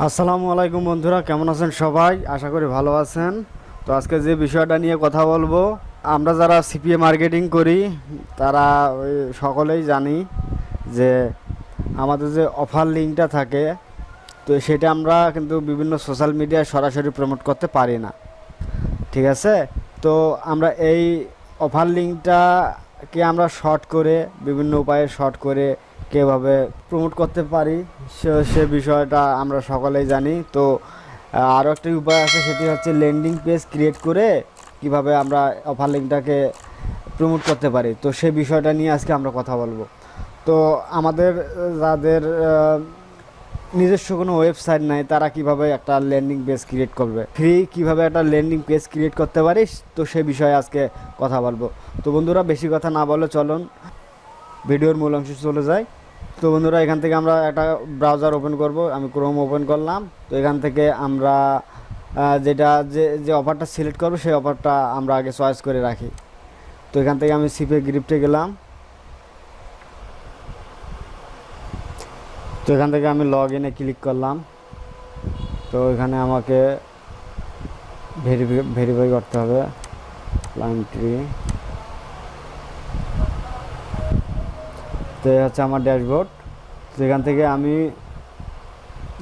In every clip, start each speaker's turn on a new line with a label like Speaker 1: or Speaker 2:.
Speaker 1: আসসালামু আলাইকুম বন্ধুরা, কেমন আছেন সবাই? আশা করি ভালো আছেন। তো আজকে যে বিষয়টা নিয়ে কথা বলবো, আমরা যারা সিপিএ মার্কেটিং করি তারা সকলেই জানি যে আমাদের যে অফার লিঙ্কটা থাকে, তো সেটা আমরা কিন্তু বিভিন্ন সোশ্যাল মিডিয়ায় সরাসরি প্রমোট করতে পারি না, ঠিক আছে? তো আমরা এই অফার লিঙ্কটাকে আমরা শর্ট করে বিভিন্ন উপায়ে শর্ট করে কীভাবে প্রমোট করতে পারি সে বিষয়টা আমরা সকলেই জানি। তো আরও একটা উপায় আছে, সেটি হচ্ছে ল্যান্ডিং পেজ ক্রিয়েট করে কিভাবে আমরা অফার লিঙ্কটাকে প্রমোট করতে পারি। তো সেই বিষয়টা নিয়ে আজকে আমরা কথা বলবো। তো আমাদের যাদের নিজস্ব কোনো ওয়েবসাইট নাই, তারা কিভাবে একটা ল্যান্ডিং পেজ ক্রিয়েট করবে, কিভাবে একটা ল্যান্ডিং পেজ ক্রিয়েট করতে পারিস, তো সে বিষয়ে আজকে কথা বলবো। তো বন্ধুরা, বেশি কথা না বলে চলুন ভিডিওর মূল অংশে চলে যায়। তো বন্ধুরা, এখান থেকে আমরা একটা ব্রাউজার ওপেন করব। আমি ক্রোম ওপেন করলাম। তো এখান থেকে আমরা যে অফারটা সিলেক্ট করবো সেই অফারটা আমরা আগে চয়েস করে রাখি। তো এখান থেকে আমি সিপিএ গ্রিপ্টে গেলাম। তো এখান থেকে আমি লগ ইনে ক্লিক করলাম। তো এখানে আমাকে ভেরিফাই করতে হবে ক্লায়েন্ট্রি। তো এই হচ্ছে আমার ড্যাশবোর্ড। তো এখান থেকে আমি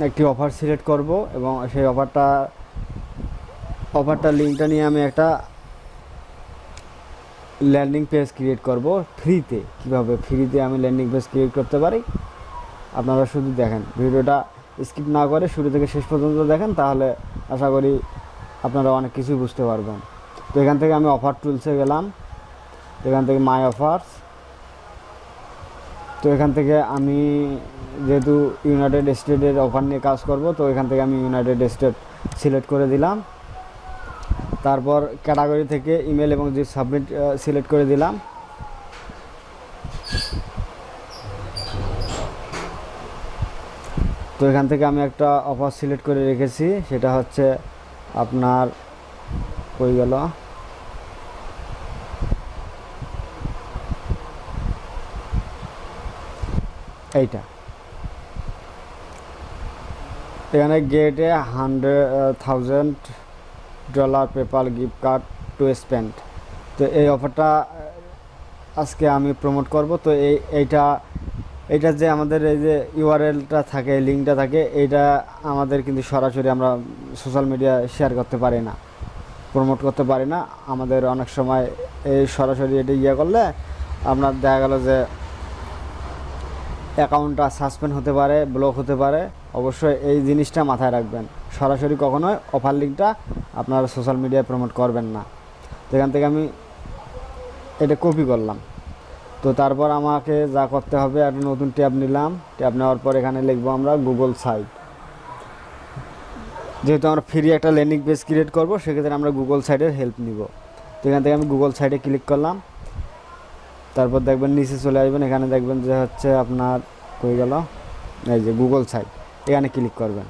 Speaker 1: একটি অফার সিলেক্ট করব এবং সেই অফারটা লিঙ্কটা নিয়ে আমি একটা ল্যান্ডিং পেজ ক্রিয়েট করব ফ্রিতে। কিভাবে ফ্রিতে আমি ল্যান্ডিং পেজ ক্রিয়েট করতে পারি আপনারা শুধু দেখেন, ভিডিওটা স্কিপ না করে শুরু থেকে শেষ পর্যন্ত দেখেন, তাহলে আশা করি আপনারা অনেক কিছুই বুঝতে পারবেন। তো এখান থেকে আমি অফার টুলসে গেলাম। এখান থেকে মাই অফার্স। তো এখান থেকে আমি যেহেতু ইউনাইটেড স্টেটের অফার নিয়ে কাজ করব, তো এখান থেকে আমি ইউনাইটেড স্টেট সিলেক্ট করে দিলাম। তারপর ক্যাটাগরি থেকে ইমেল এবং যে সাবমিট সিলেক্ট করে দিলাম। তো এখান থেকে আমি একটা অফার সিলেক্ট করে রেখেছি, সেটা হচ্ছে আপনার কই গেল, এইটা। এখানে গেটে $100,000 PayPal gift card to spend. তো এই অফারটা আজকে আমি প্রমোট করব। তো এইটা যে আমাদের এই যে ইউআরএলটা থাকে, লিঙ্কটা থাকে, এইটা আমাদের কিন্তু সরাসরি আমরা সোশ্যাল মিডিয়ায় শেয়ার করতে পারি না, প্রমোট করতে পারি না। আমাদের অনেক সময় এই সরাসরি এটা করলে আপনার দেখা গেল যে অ্যাকাউন্টটা সাসপেন্ড হতে পারে, ব্লক হতে পারে। অবশ্যই এই জিনিসটা মাথায় রাখবেন, সরাসরি কখনোই অফার লিঙ্কটা আপনারা সোশ্যাল মিডিয়ায় প্রমোট করবেন না। তো এখান থেকে আমি এটা কপি করলাম। তো তারপর আমাকে যা করতে হবে, একটা নতুন ট্যাব নিলাম। ট্যাব নেওয়ার পর এখানে লিখবো আমরা গুগল সাইট। যেহেতু আমরা ফ্রি একটা ল্যান্ডিং পেজ ক্রিয়েট করব, সেক্ষেত্রে আমরা গুগল সাইটের হেল্প নিব। তো এখান থেকে আমি গুগল সাইটে ক্লিক করলাম। তারপর দেখবেন নিচে চলে আসবেন, এখানে দেখবেন যে হচ্ছে আপনার কই গেল, এই যে গুগল সাইট, এখানে ক্লিক করবেন।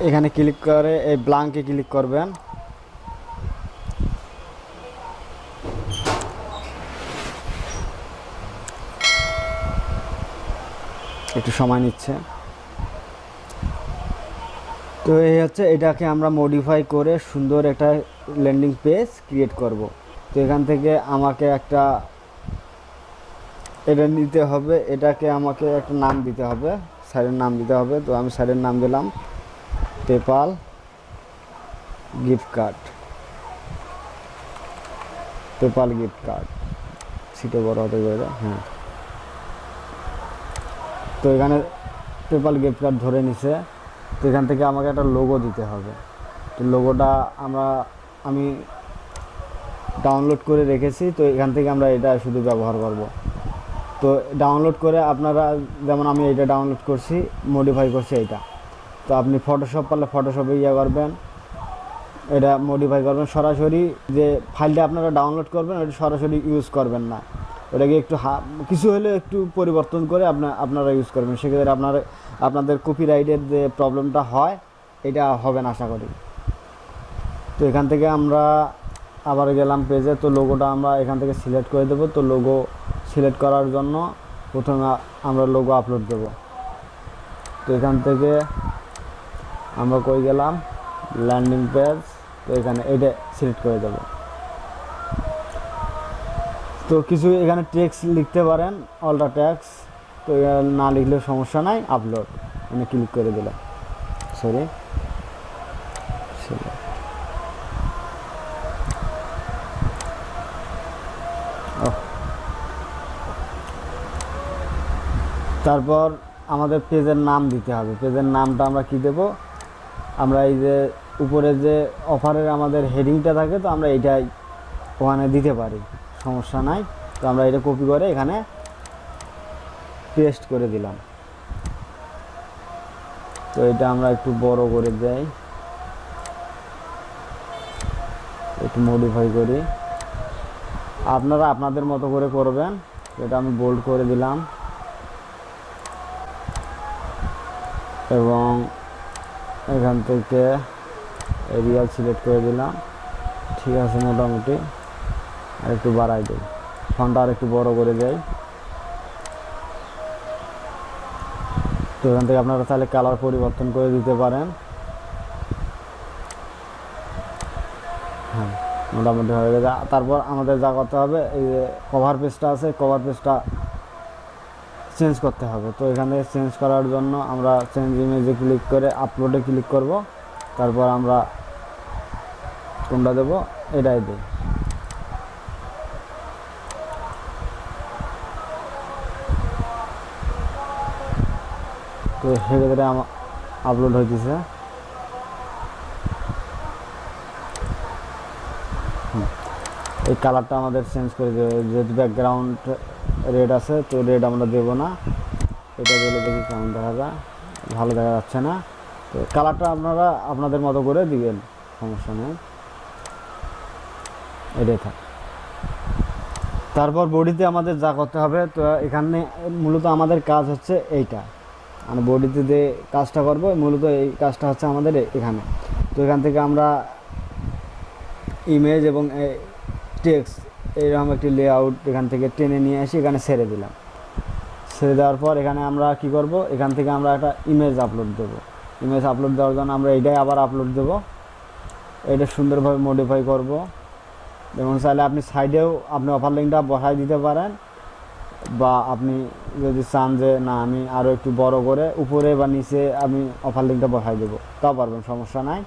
Speaker 1: এখানে ক্লিক করে এই ব্ল্যাঙ্কে ক্লিক করবেন। একটু সময় নিচ্ছে। তো এই হচ্ছে, এটাকে আমরা মডিফাই করে সুন্দর একটা ল্যান্ডিং পেজ ক্রিয়েট করব। তো এখান থেকে আমাকে এটা নিতে হবে, এটাকে আমাকে একটা নাম দিতে হবে, সাইটের নাম দিতে হবে। তো আমি সাইটের নাম দিলাম PayPal gift card. PayPal gift card সিটে বড় হতে পারে, হ্যাঁ। তো এখানে পেপাল গিফট কার্ড ধরে নিছে। তো এখান থেকে আমাকে একটা লোগো দিতে হবে। তো লোগোটা আমি ডাউনলোড করে রেখেছি। তো এখান থেকে আমরা এটা শুধু ব্যবহার করব। তো ডাউনলোড করে আপনারা, যেমন আমি এটা ডাউনলোড করছি, মডিফাই করছি এইটা। তো আপনি ফটোশপ পারলে ফটোশপে করবেন, এটা মডিফাই করবেন। সরাসরি যে ফাইলটা আপনারা ডাউনলোড করবেন ওটা সরাসরি ইউজ করবেন না, ওটাকে একটু কিছু হলে একটু পরিবর্তন করে আপনারা ইউজ করবেন। সেক্ষেত্রে আপনাদের কপিরাইটের যে প্রবলেমটা হয়, এটা হবে না আশা করি। তো এখান থেকে আমরা আবার গেলাম পেজে। তো লোগোটা আমরা এখান থেকে সিলেক্ট করে দেবো। তো লোগো সিলেক্ট করার জন্য প্রথমে আমরা লোগো আপলোড দেব। তো এখান থেকে আমরা কই গেলাম, ল্যান্ডিং পেজ। তো এখানে এটা সিলেক্ট করে দেব। তো কিছু এখানে টেক্সট লিখতে পারেন, অল্টার টেক্সট। তো না লিখলেও সমস্যা নাই, আপলোড এখানে ক্লিক করে দিলাম। সরি, তারপর আমাদের পেজের নাম দিতে হবে। পেজের নামটা আমরা কি দেব, আমরা এই যে উপরে যে অফারের আমাদের হেডিংটা থাকে, তো আমরা এইটাই ওখানে দিতে পারি, সমস্যা নাই। তো আমরা এটা কপি করে এখানে পেস্ট করে দিলাম। তো এটা আমরা একটু বড় করে দেই, একটু মডিফাই করি, আপনারা আপনাদের মতো করে করবেন। এটা আমি বোল্ড করে দিলাম এবং এখান থেকে এরিয়া সিলেক্ট করে দিলাম। ঠিক আছে, মোটামুটি আর একটু বাড়াই দেই, ফন্টটা আর একটু বড় করে দেয়। তো এখান থেকে আপনারা তাহলে কালার পরিবর্তন করে দিতে পারেন। হ্যাঁ, মোটামুটি হয়ে গেছে। তারপর আমাদের যা করতে হবে, এই যে কভার পেজটা আছে, কভার পেজটা চেঞ্জ করতে হবে। তো এখানে চেঞ্জ করার জন্য আমরা চেঞ্জ ইমেজে ক্লিক করে আপলোডে ক্লিক করব। তারপর আমরা কোনটা দেব, এটাই দিই। তো সেক্ষেত্রে আমার আপলোড হইতেছে। এই কালারটা আমাদের চেঞ্জ করে দেবে, যেহেতু ব্যাকগ্রাউন্ড রেড আছে, তো রেড আমরা দেব না। এটা দিলে দেখি কেমন দেখা যায়, ভালো দেখা যাচ্ছে না। তো কালারটা আপনারা আপনাদের মতো করে দিবেন, সমস্যা নেই, এটাই থাক। তারপর বডিতে আমাদের যা করতে হবে, তো এখানে মূলত আমাদের কাজ হচ্ছে এইটা, মানে বডিতে যে কাজটা করব মূলত এই কাজটা হচ্ছে আমাদের এখানে। তো এখান থেকে আমরা ইমেজ এবং টেক্সট এইরকম একটি লেআউট এখান থেকে টেনে নিয়ে এসে এখানে ছেড়ে দিলাম। ছেড়ে দেওয়ার পর এখানে আমরা কি করব, এখান থেকে আমরা একটা ইমেজ আপলোড দেব। ইমেজ আপলোড দেওয়ার জন্য আমরা এইটাই আবার আপলোড দেব। এটা সুন্দরভাবে মডিফাই করব, এবং চাইলে আপনি সাইডেও আপনি অফার লিঙ্কটা বসাই দিতে পারেন, বা আপনি যদি চান যে না আমি আরও একটু বড় করে উপরে বা নিচে আমি অফার লিঙ্কটা বসাই দেবো, তাও পারবেন, সমস্যা নাই।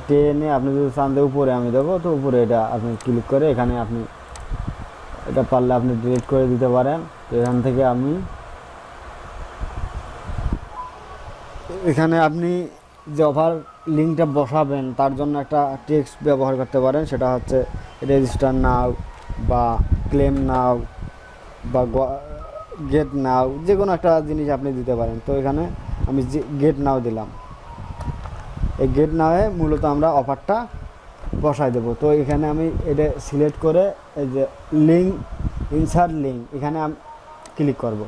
Speaker 1: টেনে আপনি যদি চান যে উপরে আমি দেবো, তো উপরে এটা আপনি ক্লিক করে এখানে আপনি এটা পারলে আপনি ডিলিট করে দিতে পারেন। তো এখান থেকে আমি এখানে আপনি যে অফার লিঙ্কটা বসাবেন তার জন্য একটা টেক্সট ব্যবহার করতে পারেন, সেটা হচ্ছে রেজিস্টার নাও বা ক্লেম নাও বা গেট নাও, যে কোনো একটা জিনিস আপনি দিতে পারেন। তো এখানে আমি গেট নাও দিলাম। এই গেট নাওয়ে মূলত আমরা অফারটা বসাই দেবো। তো এখানে আমি এটা সিলেক্ট করে এই যে লিঙ্ক, ইনসার্ট লিঙ্ক, এখানে আমি ক্লিক করব।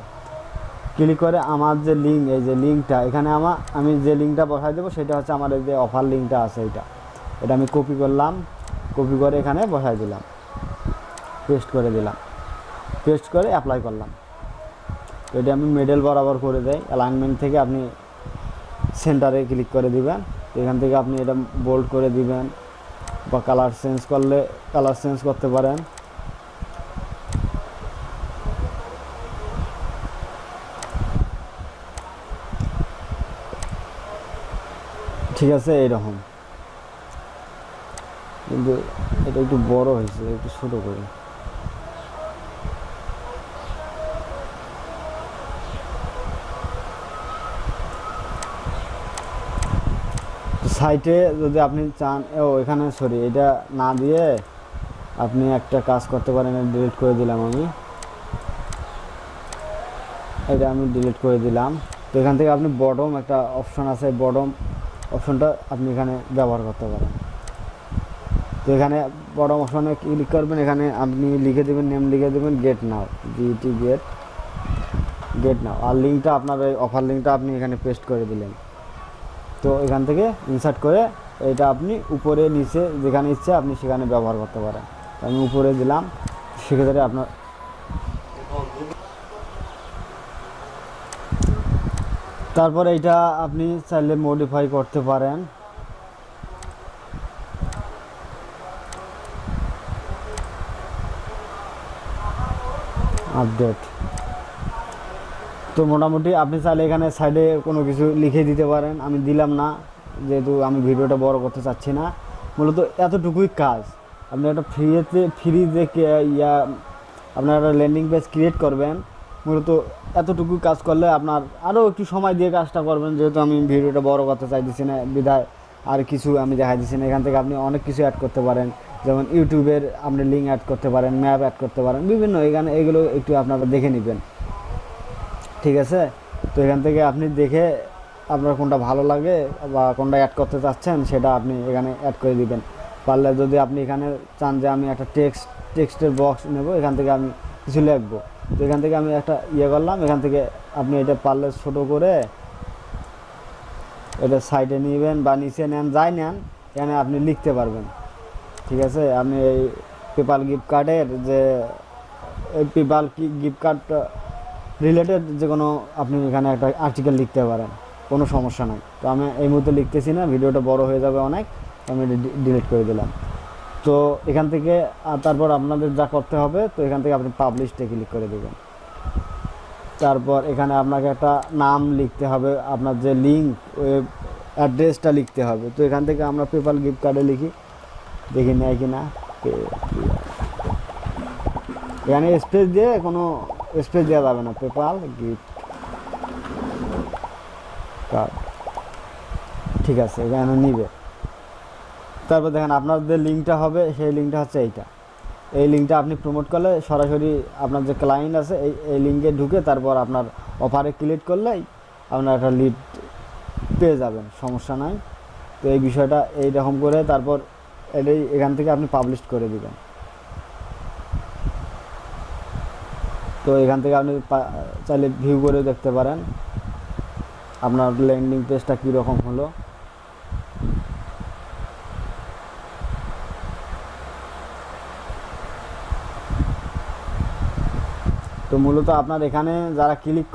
Speaker 1: ক্লিক করে আমার যে লিঙ্ক, এই যে লিঙ্কটা এখানে আমি যে লিঙ্কটা বসাই দেবো সেটা হচ্ছে আমার এই যে অফার লিঙ্কটা আছে, এটা আমি কপি করলাম, কপি করে এখানে বসাই দিলাম, পেস্ট করে দিলাম, পেস্ট করে অ্যাপ্লাই করলাম। তো এটা আমি মিডল বরাবর করে দেই। অ্যালাইনমেন্ট থেকে আপনি সেন্টারে ক্লিক করে দিবেন। তো এখান থেকে আপনি এটা বোল্ড করে দিবেন, বা কালার চেঞ্জ করলে কালার চেঞ্জ করতে পারেন। ঠিক আছে, এইরকম। কিন্তু এটা একটু বড় হয়েছে, একটু ছোট করে। সাইটে যদি আপনি চান, এখানে সরি, এটা না দিয়ে আপনি একটা কাজ করতে পারেন, ডিলিট করে দিলাম আমি, এটা আমি ডিলিট করে দিলাম। তো এখান থেকে আপনি বটম একটা অপশন আছে, বটম অপশনটা আপনি এখানে ব্যবহার করতে পারেন। তো এখানে বটম অপশনে ক্লিক করবেন, এখানে আপনি লিখে দেবেন, নেম লিখে দেবেন গেট নাও, জিটি গেট। গেট নাও, আর লিঙ্কটা আপনার এই অফার লিঙ্কটা আপনি এখানে পেস্ট করে দিলেন। তো এখান থেকে ইনসার্ট করে এটা আপনি উপরে নিচে যেখানে ইচ্ছে আপনি সেখানে ব্যবহার করতে পারেন। আমি উপরে দিলাম, সেক্ষেত্রে আপনার তারপর এইটা আপনি চাইলে মডিফাই করতে পারেন। আপডেট, তো মোটামুটি আপনি চাইলে এখানে সাইডে কোনো কিছু লিখে দিতে পারেন, আমি দিলাম না যেহেতু আমি ভিডিওটা বড় করতে চাচ্ছি না। মূলত এতটুকুই কাজ। আপনি একটা ফ্রি যে ইয়া আপনার একটা ল্যান্ডিং পেজ ক্রিয়েট করবেন, মূলত এতটুকু কাজ করলে আপনার আরও একটু সময় দিয়ে কাজটা করবেন, যেহেতু আমি ভিডিওটা বড় করতে চাইতেছি না বিধায় আর কিছু আমি দেখাই দিচ্ছি না। এখান থেকে আপনি অনেক কিছু অ্যাড করতে পারেন, যেমন ইউটিউবের আপনি লিঙ্ক অ্যাড করতে পারেন, ম্যাপ অ্যাড করতে পারেন, বিভিন্ন এখানে এগুলো একটু আপনারা দেখে নেবেন, ঠিক আছে। তো এখান থেকে আপনি দেখে আপনার কোনটা ভালো লাগে বা কোনটা অ্যাড করতে চাচ্ছেন সেটা আপনি এখানে অ্যাড করে দিবেন। পারলে যদি আপনি এখানে চান যে আমি একটা টেক্সটের বক্স নেব, এখান থেকে আমি কিছু লিখবো, তো এখান থেকে আমি একটা করলাম, এখান থেকে আপনি এটা পারলে ছোটো করে এটা সাইডে নেবেন বা নিচে নেন, যাই নেন, এখানে আপনি লিখতে পারবেন, ঠিক আছে। আপনি এই পেপাল গিফট কার্ডের যে এই পেপাল গিফট কার্ড রিলেটেড যে কোনো আপনি এখানে একটা আর্টিকেল লিখতে পারেন, কোনো সমস্যা নাই। তো আমি এই মুহূর্তে লিখতেছি না, ভিডিওটা বড় হয়ে যাবে অনেক, আমি ডিলিট করে দিলাম। তো এখান থেকে তারপর আপনাদের যা করতে হবে, তো এখান থেকে আপনি পাবলিশে ক্লিক করে দেবেন। তারপর এখানে আপনাকে একটা নাম লিখতে হবে, আপনার যে লিঙ্ক ওয়েব অ্যাড্রেসটা লিখতে হবে। তো এখান থেকে আমরা পেপাল গিফট কার্ডে লিখি, দেখি নেয় কি না। এখানে স্পেস দিয়ে কোনো স্পেস দেওয়া যাবে না, পেপাল গিফট কার্ড, ঠিক আছে, এখানে নিবে। তারপর দেখেন আপনার যে লিঙ্কটা হবে সেই লিঙ্কটা হচ্ছে এইটা, এই লিঙ্কটা আপনি প্রমোট করলে সরাসরি আপনার যে ক্লায়েন্ট আছে এই লিঙ্কে ঢুকে তারপর আপনার অফারে ক্লিক করলেই আপনার একটা লিড পেয়ে যাবেন, সমস্যা নাই। তো এই বিষয়টা এইরকম করে তারপর এটাই এখান থেকে আপনি পাবলিশ করে দিবেন। তো এখান থেকে আপনি চাইলে ভিউ করে দেখতে পারেন আপনার ল্যান্ডিং পেজটা কীরকম হলো। তো মূলত আপনার এখানে যারা ক্লিক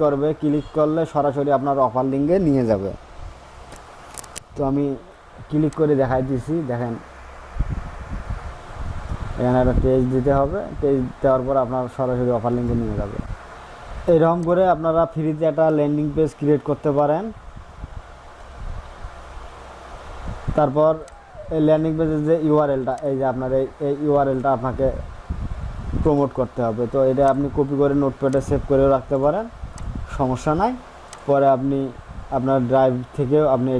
Speaker 1: করলে সরাসরি আপনার অফার লিঙ্কে নিয়ে যাবে। তো আমি ক্লিক করে দেখাই দিয়েছি, দেখেন এখানে একটা পেজ দিতে হবে, পেজ দেওয়ার পর আপনার সরাসরি অফার লিঙ্কে নিয়ে যাবে। এরকম করে আপনারা ফ্রিতে একটা ল্যান্ডিং পেজ ক্রিয়েট করতে পারেন। তারপর এই ল্যান্ডিং পেজের যে ইউআরএলটা, এই যে আপনার এই ইউআরএলটা আপনাকে প্রমোট করতে হবে। তো এটা আপনি কপি করে নোটপ্যাডে সেভ করেও রাখতে পারেন, সমস্যা নাই। পরে আপনি আপনার ড্রাইভ থেকেও আপনি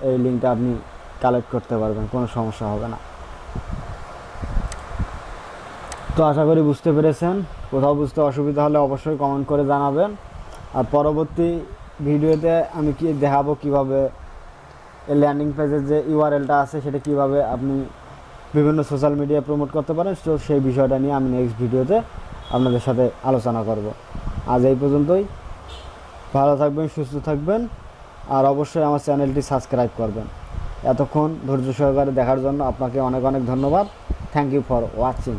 Speaker 1: এই লিঙ্কটা আপনি কালেক্ট করতে পারবেন, কোনো সমস্যা হবে না। তো আশা করি বুঝতে পেরেছেন। কোথাও বুঝতে অসুবিধা হলে অবশ্যই কমেন্ট করে জানাবেন। আর পরবর্তী ভিডিওতে আমি দেখাবো কীভাবে এই ল্যান্ডিং পেজের যে ইউআরএলটা আছে সেটা কীভাবে আপনি বিভিন্ন সোশ্যাল মিডিয়ায় প্রমোট করতে পারেন। তো সেই বিষয়টা নিয়ে আমি নেক্সট ভিডিওতে আপনাদের সাথে আলোচনা করব। আজ এই পর্যন্তই, ভালো থাকবেন, সুস্থ থাকবেন, আর অবশ্যই আমার চ্যানেলটি সাবস্ক্রাইব করবেন। এতক্ষণ ধৈর্য সহকারে দেখার জন্য আপনাকে অনেক অনেক ধন্যবাদ। Thank you for watching.